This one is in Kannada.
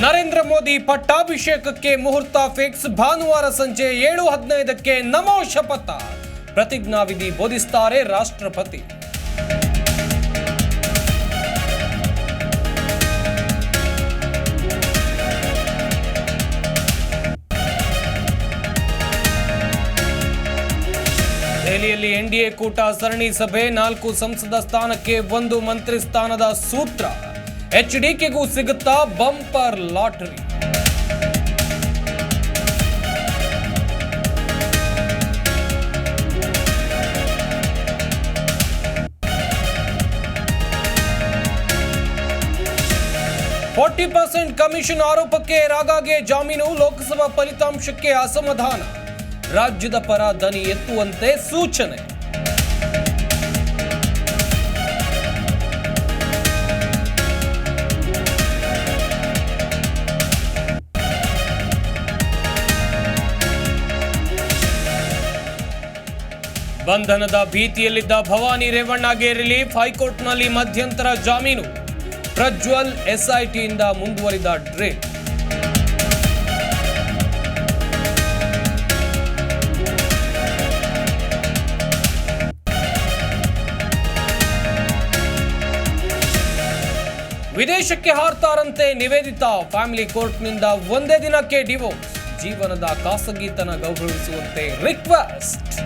ನರೇಂದ್ರ ಮೋದಿ ಪಟ್ಟಾಭಿಷೇಕಕ್ಕೆ ಮುಹೂರ್ತ ಫಿಕ್ಸ್. ಭಾನುವಾರ ಸಂಜೆ 7:15ಕ್ಕೆ ನಮೋ ಶಪಥ ಪ್ರತಿಜ್ಞಾವಿಧಿ ಬೋಧಿಸುತ್ತಾರೆ ರಾಷ್ಟ್ರಪತಿ. ದೆಹಲಿಯಲ್ಲಿ ಎನ್ಡಿಎ ಕೂಟ ಸರಣಿ ಸಭೆ. 4 ಸಂಸದ ಸ್ಥಾನಕ್ಕೆ 1 ಮಂತ್ರಿ ಸ್ಥಾನದ ಸೂತ್ರ. ಎಚ್ಡಿಕೆಗೂ ಸಿಗುತ್ತಾ ಬಂಪರ್ ಲಾಟರಿ. %40 ಕಮಿಷನ್ ಆರೋಪಕ್ಕೆ ರಾಗಾಗೆ ಜಾಮೀನು. ಲೋಕಸಭಾ ಫಲಿತಾಂಶಕ್ಕೆ ಅಸಮಾಧಾನ. ರಾಜ್ಯದ ಪರ ದನಿ ಎತ್ತುವಂತೆ ಸೂಚನೆ. ಬಂಧನದ ಭೀತಿಯಲ್ಲಿದ್ದ ಭವಾನಿ ರೇವಣ್ಣಗೆ ರಿಲೀಫ್. ಹೈಕೋರ್ಟ್ನಲ್ಲಿ ಮಧ್ಯಂತರ ಜಾಮೀನು. ಪ್ರಜ್ವಲ್ ಎಸ್ಐಟಿಯಿಂದ ಮುಂದುವರಿದ ಡ್ರೇಡ್. ವಿದೇಶಕ್ಕೆ ಹಾರ್ತಾರಂತೆ ನಿವೇದಿತಾ. ಫ್ಯಾಮಿಲಿ ಕೋರ್ಟ್ನಿಂದ ಒಂದೇ ದಿನಕ್ಕೆ ಡಿವೋರ್ಸ್. ಜೀವನದ ಖಾಸಗಿತನ ಗೌರವಿಸುವಂತೆ ರಿಕ್ವೆಸ್ಟ್.